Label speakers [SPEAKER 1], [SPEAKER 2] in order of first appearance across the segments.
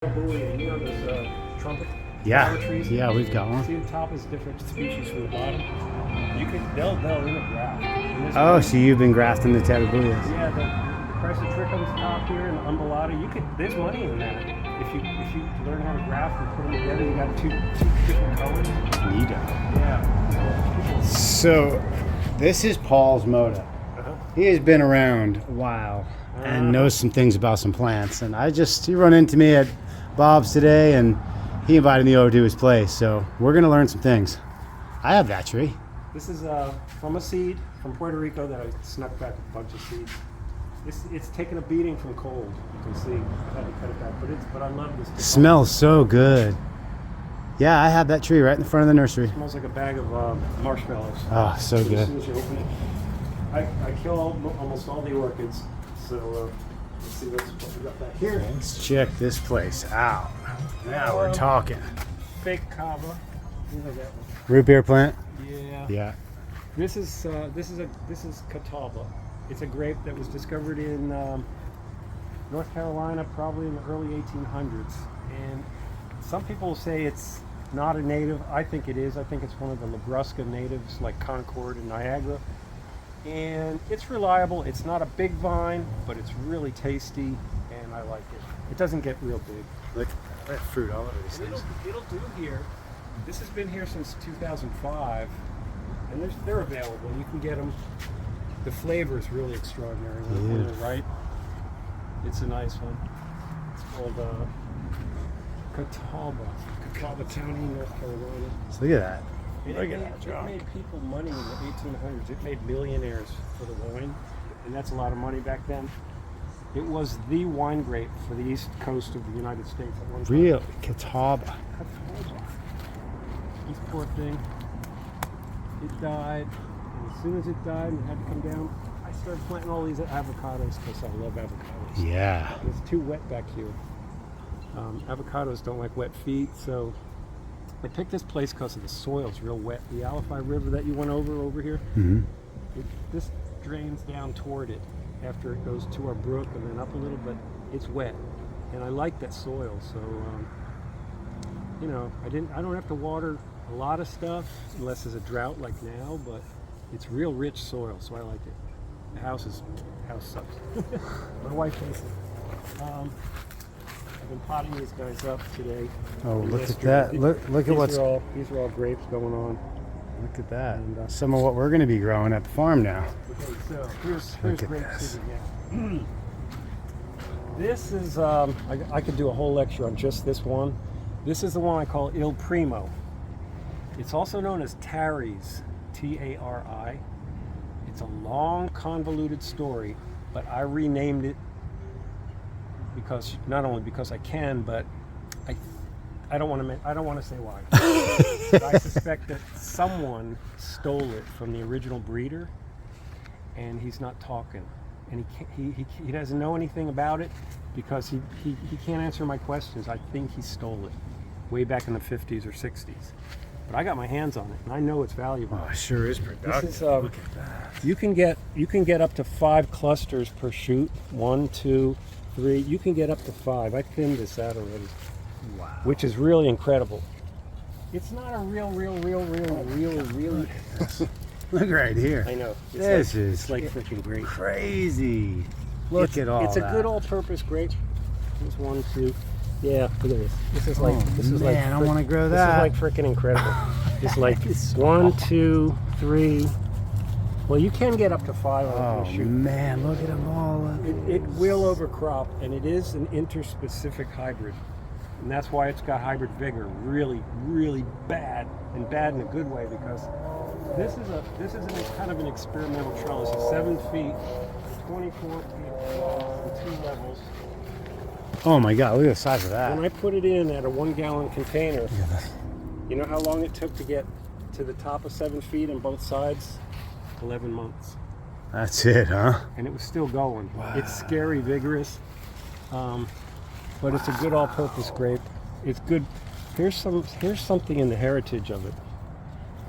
[SPEAKER 1] You know those trumpet
[SPEAKER 2] Yeah,
[SPEAKER 1] flower trees?
[SPEAKER 2] yeah, we've got one.
[SPEAKER 1] See, the top is different species from the bottom. They'll integraft.
[SPEAKER 2] Oh, so you've been grafting the tatabuyas.
[SPEAKER 1] Yeah, the Chrysotrichum's top here and the umbellata. There's money in that. If you learn how to graft and put them together, you got two different colors.
[SPEAKER 2] Neato.
[SPEAKER 1] Yeah.
[SPEAKER 2] So, this is Paul's Moda. He has been around a while and knows some things about some plants. And he run into me at Bob's today, and he invited me over to his place. So we're gonna learn some things. I have that tree.
[SPEAKER 1] This is from a seed from Puerto Rico that I snuck back a bunch of seeds. It's taken a beating from cold. You can see I had to cut it back, but I love this.
[SPEAKER 2] Smells so good. Yeah, I have that tree right in the front of the nursery.
[SPEAKER 1] It smells like a bag of marshmallows.
[SPEAKER 2] Oh, so
[SPEAKER 1] As
[SPEAKER 2] good.
[SPEAKER 1] soon as you open it, I kill almost all the orchids. So let's see what we got back here.
[SPEAKER 2] Let's check this place out. Now we're talking.
[SPEAKER 1] Fake kava. Look at that one.
[SPEAKER 2] Root beer plant.
[SPEAKER 1] Yeah.
[SPEAKER 2] Yeah.
[SPEAKER 1] This is Catawba. It's a grape that was discovered in North Carolina, probably in the early 1800s. And some people say it's not a native. I think it is. I think it's one of the Nebraska natives, like Concord and Niagara. And it's reliable. It's not a big vine, but it's really tasty, and I like it. It doesn't get real big.
[SPEAKER 2] Look at that fruit all over these things.
[SPEAKER 1] It'll do here. This has been here since 2005, and they're available. You can get them. The flavor is really extraordinary. On the right, it's a nice one. It's called Catawba County, North Carolina.
[SPEAKER 2] So look at that.
[SPEAKER 1] It made people money in the 1800s. It made millionaires for the wine, and that's a lot of money back then. It was the wine grape for the east coast of the United States at one time.
[SPEAKER 2] Real Catawba.
[SPEAKER 1] Catawba. This poor thing, it died, and as soon as it died and it had to come down, I started planting all these avocados because I love avocados.
[SPEAKER 2] Yeah.
[SPEAKER 1] It's too wet back here. Avocados don't like wet feet, so I picked this place because of the soil's real wet. The Alafai River that you went over here, this drains down toward it after it goes to our brook and then up a little, but it's wet, and I like that soil. So, I don't have to water a lot of stuff unless there's a drought like now, but it's real rich soil, so I like it. The house sucks. My wife hates it. I've been potting these guys up today.
[SPEAKER 2] Oh, look at that. Look at what's...
[SPEAKER 1] These are all grapes going on.
[SPEAKER 2] Look at that. And, some of what we're going to be growing at the farm now.
[SPEAKER 1] Okay, so here's grape season. This is, I could do a whole lecture on just this one. This is the one I call Il Primo. It's also known as Taris, T-A-R-I. It's a long, convoluted story, but I renamed it because not only because I can, but I don't want to say why. But I suspect that someone stole it from the original breeder, and he's not talking, and he doesn't know anything about it because he can't answer my questions. I think he stole it way back in the 50s or 60s. But I got my hands on it, and I know it's valuable.
[SPEAKER 2] Oh, it sure is productive.
[SPEAKER 1] This is,
[SPEAKER 2] look at that.
[SPEAKER 1] You can get up to 5 clusters per shoot. 1, 2, 3. You can get up to 5. I thinned this out already.
[SPEAKER 2] Wow.
[SPEAKER 1] Which is really incredible. It's not a really.
[SPEAKER 2] Look right here.
[SPEAKER 1] I know.
[SPEAKER 2] It's
[SPEAKER 1] like freaking great.
[SPEAKER 2] Crazy. Look at all
[SPEAKER 1] It's a good all-purpose grape. Here's 1, 2. Yeah, look at this. This is like
[SPEAKER 2] I want to grow that.
[SPEAKER 1] This is like freaking incredible. It's like 1, 2, 3. Well, you can get up to 5 on a shoot.
[SPEAKER 2] Man, look at them all.
[SPEAKER 1] It will overcrop, and it is an interspecific hybrid, and that's why it's got hybrid vigor. Really, really bad, and bad in a good way, because this is kind of an experimental trellis. It's 7 feet, 24 feet tall, and 2 levels.
[SPEAKER 2] Oh my God! Look at the size of that.
[SPEAKER 1] When I put it in at a 1-gallon container, you know how long it took to get to the top of 7 feet on both sides? 11 months.
[SPEAKER 2] That's it, huh?
[SPEAKER 1] And it was still going.
[SPEAKER 2] Wow.
[SPEAKER 1] It's scary, vigorous, but it's a good all-purpose grape. It's good. Here's something in the heritage of it.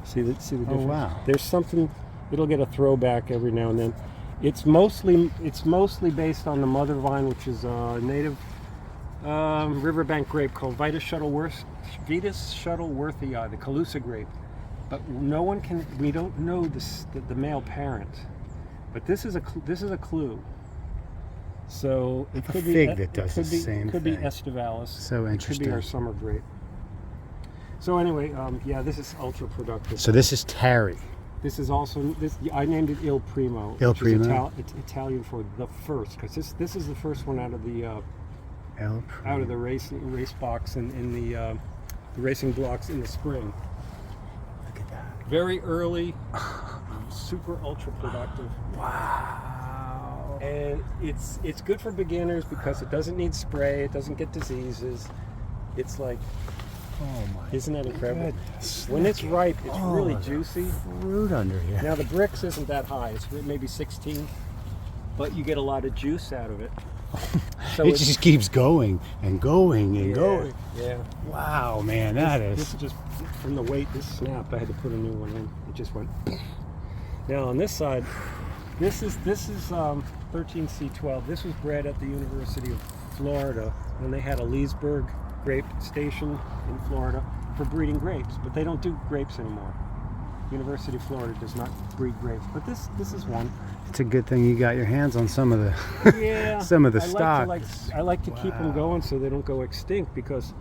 [SPEAKER 1] See the difference?
[SPEAKER 2] Oh wow.
[SPEAKER 1] There's something. It'll get a throwback every now and then. It's mostly based on the mother vine, which is native Riverbank grape called Vitis Shuttleworthii, the Calusa grape. But no one can. We don't know the male parent. But this is a clue. So it could be
[SPEAKER 2] fig that does the same
[SPEAKER 1] Could be
[SPEAKER 2] thing.
[SPEAKER 1] Estivalis.
[SPEAKER 2] So
[SPEAKER 1] It
[SPEAKER 2] interesting.
[SPEAKER 1] could be our summer grape. So anyway, yeah, this is ultra productive.
[SPEAKER 2] So this is Terry.
[SPEAKER 1] This is also this. I named it Il Primo.
[SPEAKER 2] Il
[SPEAKER 1] which is
[SPEAKER 2] Primo?
[SPEAKER 1] It's Italian for the first, because this is the first one out of the
[SPEAKER 2] El
[SPEAKER 1] out of the race box in the racing blocks in the spring.
[SPEAKER 2] Look at that.
[SPEAKER 1] Very early, super ultra productive.
[SPEAKER 2] Wow.
[SPEAKER 1] And it's good for beginners because it doesn't need spray, it doesn't get diseases. It's like,
[SPEAKER 2] Oh my.
[SPEAKER 1] isn't that incredible?
[SPEAKER 2] Goodness.
[SPEAKER 1] When it's ripe, it's
[SPEAKER 2] Oh,
[SPEAKER 1] really
[SPEAKER 2] the
[SPEAKER 1] juicy.
[SPEAKER 2] Fruit under here.
[SPEAKER 1] Now the bricks isn't that high, it's maybe 16, but you get a lot of juice out of it. So
[SPEAKER 2] It just keeps going and going and going.
[SPEAKER 1] Yeah.
[SPEAKER 2] Wow, man, that
[SPEAKER 1] This
[SPEAKER 2] is.
[SPEAKER 1] is just from the weight. This snapped. I had to put a new one in. It just went. Now on this side, this is 13C12. This was bred at the University of Florida when they had a Leesburg grape station in Florida for breeding grapes, but they don't do grapes anymore. University of Florida does not breed grapes, but this is one.
[SPEAKER 2] It's a good thing you got your hands on some of the
[SPEAKER 1] Yeah,
[SPEAKER 2] some of the
[SPEAKER 1] I
[SPEAKER 2] stock.
[SPEAKER 1] I like to keep them
[SPEAKER 2] Wow.
[SPEAKER 1] going so they don't go extinct, because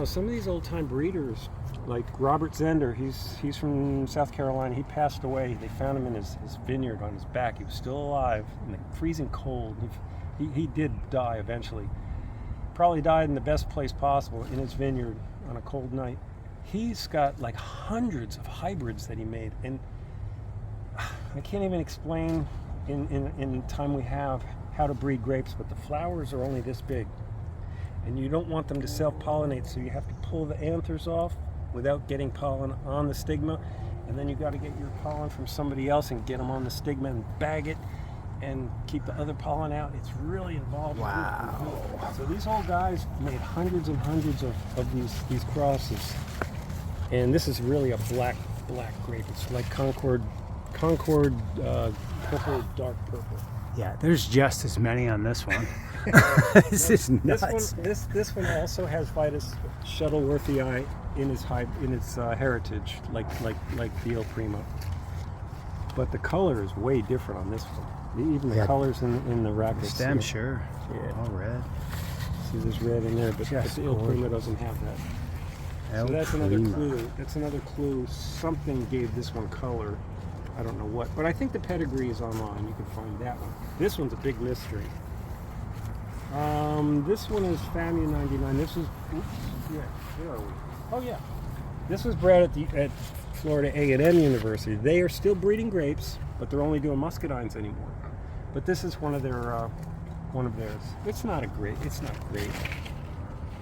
[SPEAKER 1] some of these old time breeders, like Robert Zender, he's from South Carolina. He passed away. They found him in his vineyard on his back. He was still alive in the freezing cold. He did die eventually. Probably died in the best place possible, in his vineyard on a cold night. He's got like hundreds of hybrids that he made, and I can't even explain in time we have how to breed grapes, but the flowers are only this big, and you don't want them to self-pollinate, so you have to pull the anthers off without getting pollen on the stigma, and then you got to get your pollen from somebody else and get them on the stigma and bag it and keep the other pollen out. It's really involved.
[SPEAKER 2] Wow.
[SPEAKER 1] So these old guys made hundreds and hundreds of these crosses, and this is really a black grape. It's like Concord purple, dark purple.
[SPEAKER 2] Yeah, there's just as many on this one. This is nuts.
[SPEAKER 1] This one also has Vitis Shuttleworthii in its heritage, like the Il Primo. But the color is way different on this one. Even the
[SPEAKER 2] Yeah.
[SPEAKER 1] colors in the rackets.
[SPEAKER 2] Stem, sure.
[SPEAKER 1] Yeah.
[SPEAKER 2] All red.
[SPEAKER 1] See, there's red in there, but
[SPEAKER 2] Just
[SPEAKER 1] the Il Primo
[SPEAKER 2] gorgeous.
[SPEAKER 1] doesn't have that.
[SPEAKER 2] El
[SPEAKER 1] So that's another
[SPEAKER 2] Primo.
[SPEAKER 1] clue. That's another clue. Something gave this one color. I don't know what, but I think the pedigree is online. You can find that one. This one's a big mystery. This one is FAMU 99. This is, where are we? Oh yeah, this was bred at Florida A&M University. They are still breeding grapes, but they're only doing muscadines anymore. But this is one of theirs. It's not a grape. It's not great.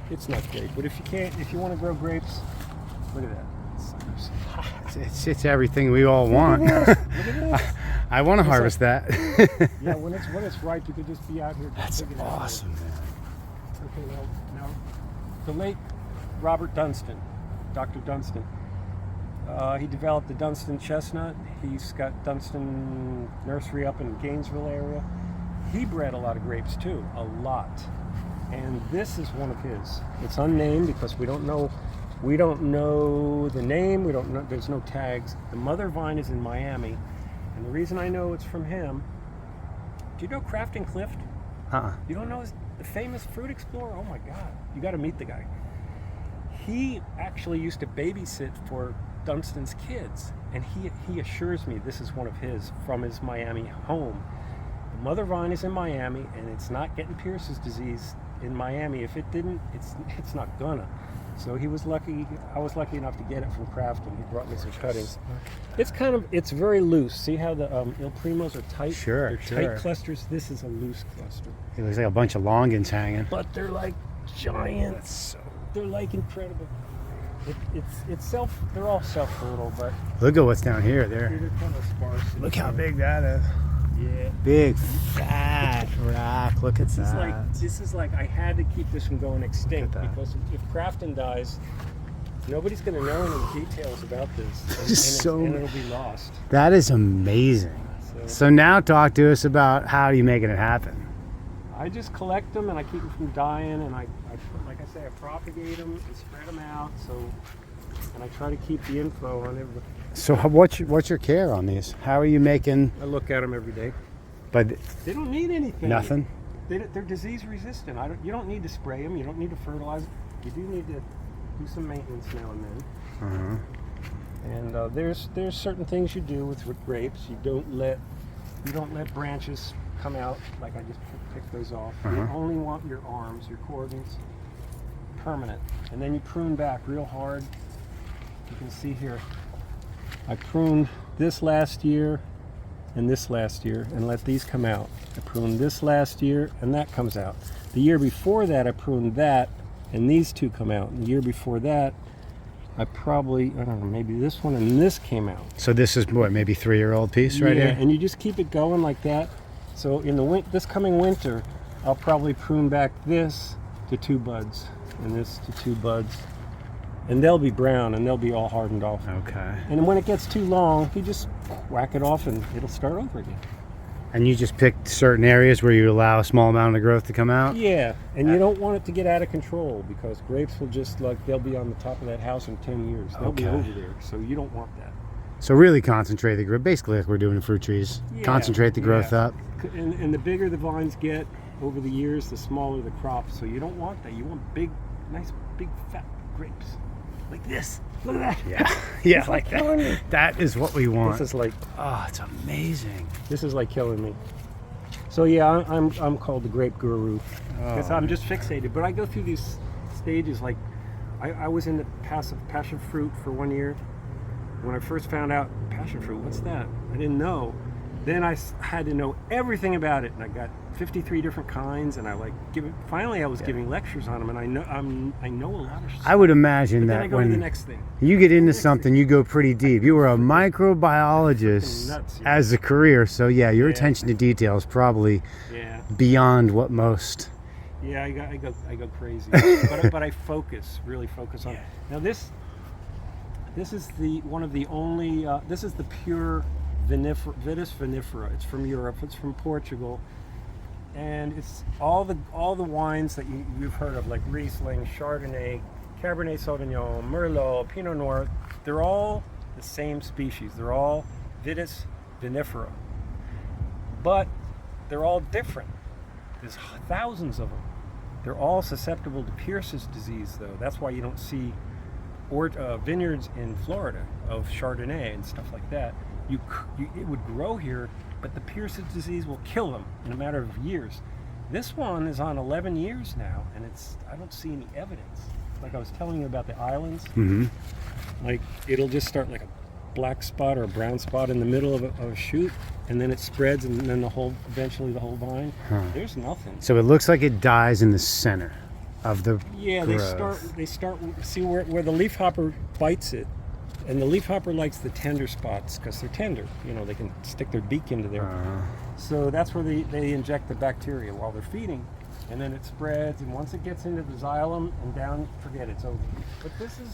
[SPEAKER 1] It's not great. But if you want to grow grapes, look at that.
[SPEAKER 2] It's everything we all want.
[SPEAKER 1] Look at this.
[SPEAKER 2] I want to harvest that.
[SPEAKER 1] Yeah, when it's ripe, you could just be out here.
[SPEAKER 2] That's
[SPEAKER 1] picking it out.
[SPEAKER 2] awesome, man.
[SPEAKER 1] Okay, now, the late Robert Dunstan, Dr. Dunstan, he developed the Dunstan chestnut. He's got Dunstan nursery up in Gainesville area. He bred a lot of grapes too, a lot. And this is one of his. It's unnamed because we don't know the name. We don't know. There's no tags. The mother vine is in Miami, and the reason I know it's from him. Do you know Crafton Clift? You don't know the famous fruit explorer? Oh my God, you got to meet the guy. He actually used to babysit for Dunstan's kids, and he assures me this is one of his from his Miami home. The mother vine is in Miami, and it's not getting Pierce's disease in Miami. If it didn't, it's not gonna. So he was lucky. I was lucky enough to get it from Crafton. He brought me some cuttings. It's very loose. See how the Il Primos are tight?
[SPEAKER 2] Sure,
[SPEAKER 1] They're
[SPEAKER 2] sure.
[SPEAKER 1] tight clusters. This is a loose cluster.
[SPEAKER 2] It looks like a bunch of longans hanging.
[SPEAKER 1] But they're like giant. They're like incredible. They're all self-fertile, but
[SPEAKER 2] Look at what's down here. There.
[SPEAKER 1] they're kind of sparse.
[SPEAKER 2] Look how big that is.
[SPEAKER 1] Yeah.
[SPEAKER 2] Big fat rock. Look at that.
[SPEAKER 1] This is like I had to keep this from going extinct,
[SPEAKER 2] Look at that.
[SPEAKER 1] because if Crafton dies, nobody's going to know any details about this, and it'll be lost.
[SPEAKER 2] That is amazing. So now talk to us about how you making it happen.
[SPEAKER 1] I just collect them and I keep them from dying, and I like I say, I propagate them and spread them out. So, and I try to keep the info on everything.
[SPEAKER 2] So what's your care on these? How are you making?
[SPEAKER 1] I look at them every day.
[SPEAKER 2] But
[SPEAKER 1] They don't need anything.
[SPEAKER 2] nothing.
[SPEAKER 1] They're disease resistant. You don't need to spray them. You don't need to fertilize. You do need to do some maintenance now and then. And there's certain things you do with grapes. You don't let branches come out like I just picked those off. You only want your arms, your cordons, permanent, and then you prune back real hard. You can see here, I pruned this last year and this last year and let these come out. I pruned this last year and that comes out. The year before that I pruned that and these two come out. And the year before that I don't know, maybe this one and this came out.
[SPEAKER 2] So this is what, maybe 3-year-old piece right
[SPEAKER 1] Yeah,
[SPEAKER 2] here?
[SPEAKER 1] and you just keep it going like that. So in this coming winter, I'll probably prune back this to 2 buds and this to 2 buds. And they'll be brown and they'll be all hardened off.
[SPEAKER 2] Okay.
[SPEAKER 1] And when it gets too long, you just whack it off and it'll start over again.
[SPEAKER 2] And you just picked certain areas where you allow a small amount of growth to come out?
[SPEAKER 1] Yeah, and you don't want it to get out of control because grapes will just they'll be on the top of that house in 10 years. They'll be over there, so you don't want that.
[SPEAKER 2] So really concentrate the growth, basically like we're doing in fruit trees.
[SPEAKER 1] Yeah,
[SPEAKER 2] Concentrate the growth up.
[SPEAKER 1] And the bigger the vines get over the years, the smaller the crop. So you don't want that. You want big, nice, big, fat grapes. Like this. Look at that.
[SPEAKER 2] Yeah, yeah, like that. That is what we want.
[SPEAKER 1] This is like,
[SPEAKER 2] oh, it's amazing.
[SPEAKER 1] This is like killing me. So yeah, I'm called the grape guru because I'm just fixated. But I go through these stages. Like I was into passion fruit for 1 year. When I first found out passion fruit, what's that? I didn't know. Then I had to know everything about it, and I got 53 different kinds, and finally I was giving lectures on them, and I know a lot of stuff.
[SPEAKER 2] I would imagine
[SPEAKER 1] Then
[SPEAKER 2] that
[SPEAKER 1] I go to the
[SPEAKER 2] when
[SPEAKER 1] next thing.
[SPEAKER 2] you get into something, you go pretty deep. You were a microbiologist
[SPEAKER 1] Nuts, yeah.
[SPEAKER 2] as a career, so yeah, your attention to detail is probably beyond what most.
[SPEAKER 1] Yeah, I go crazy, but I really focus on. Now this is one of the only. This is the pure Vitis vinifera. It's from Europe. It's from Portugal, and it's all the wines that you've heard of, like Riesling, Chardonnay, Cabernet Sauvignon, Merlot, Pinot Noir. They're all the same species. They're all Vitis vinifera, but they're all different. There's thousands of them. They're all susceptible to Pierce's disease, though. That's why you don't see vineyards in Florida of Chardonnay and stuff like that. It would grow here, but the Pierce's disease will kill them in a matter of years. This one is on 11 years now, and I don't see any evidence. Like I was telling you about the islands, like it'll just start like a black spot or a brown spot in the middle of a shoot, and then it spreads, and then eventually the whole vine. There's nothing.
[SPEAKER 2] So it looks like it dies in the center of the growth.
[SPEAKER 1] They start see where the leafhopper bites it, and the leafhopper likes the tender spots because they're tender. They can stick their beak into there. So that's where they inject the bacteria while they're feeding, and then it spreads, and once it gets into the xylem and down, forget it's over. But this is.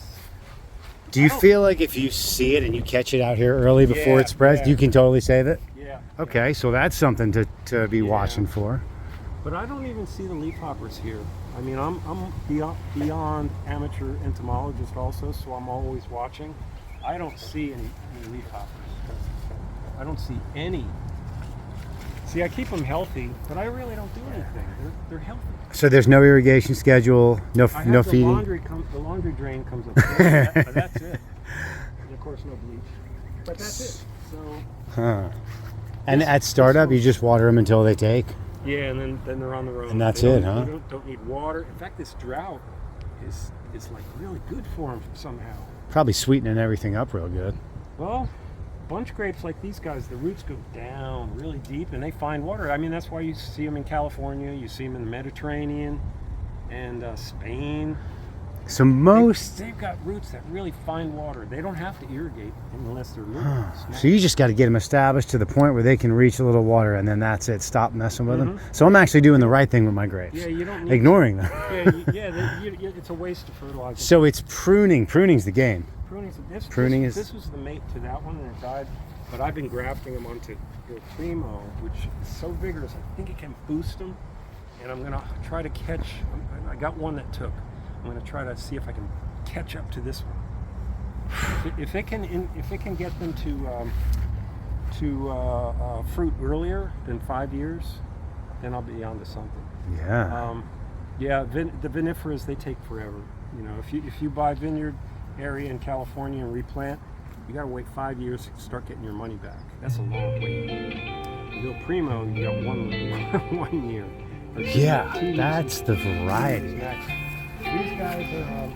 [SPEAKER 2] Do you feel like if you see it and you catch it out here early before it spreads, you can totally save it?
[SPEAKER 1] Yeah.
[SPEAKER 2] Okay, so that's something to be watching for.
[SPEAKER 1] But I don't even see the leafhoppers here. I mean, I'm beyond amateur entomologist also, so I'm always watching. I don't see any leafhoppers. I don't see any. See, I keep them healthy, but I really don't do anything. They're healthy.
[SPEAKER 2] So there's no irrigation schedule, no feeding.
[SPEAKER 1] The laundry drain comes up there, but that's it. And of course, no bleach. But that's it. So.
[SPEAKER 2] And at startup, you just water them until they take.
[SPEAKER 1] Yeah, and then they're on their own.
[SPEAKER 2] And that's it, huh?
[SPEAKER 1] They don't need water. In fact, this drought is like really good for them somehow.
[SPEAKER 2] Probably sweetening everything up real good.
[SPEAKER 1] Well, bunch grapes like these guys, the roots go down really deep and they find water. I mean, that's why you see them in California, you see them in the Mediterranean and Spain.
[SPEAKER 2] So
[SPEAKER 1] they've got roots that really find water. They don't have to irrigate unless they're little.
[SPEAKER 2] So you just got to get them established to the point where they can reach a little water, and then that's it. Stop messing with them. So I'm actually doing the right thing with my grapes.
[SPEAKER 1] Yeah, you don't need
[SPEAKER 2] ignoring them.
[SPEAKER 1] It's a waste of fertilizer.
[SPEAKER 2] So it's pruning. Pruning's the game.
[SPEAKER 1] This was the mate to that one, and it died. But I've been grafting them onto Primo, which is so vigorous. I think it can boost them. and I'm gonna try to catch. I got one that took. I'm gonna try to see if I can catch up to this one. If it can get them to fruit earlier than 5 years, then I'll be onto something.
[SPEAKER 2] Yeah.
[SPEAKER 1] Yeah, the vinifera's, they take forever. You know, if you buy vineyard area in California and replant, you gotta wait 5 years to start getting your money back. That's a long wait. You go Primo, you got one year. Or
[SPEAKER 2] Yeah,
[SPEAKER 1] 2 years.
[SPEAKER 2] that's the variety.
[SPEAKER 1] These guys are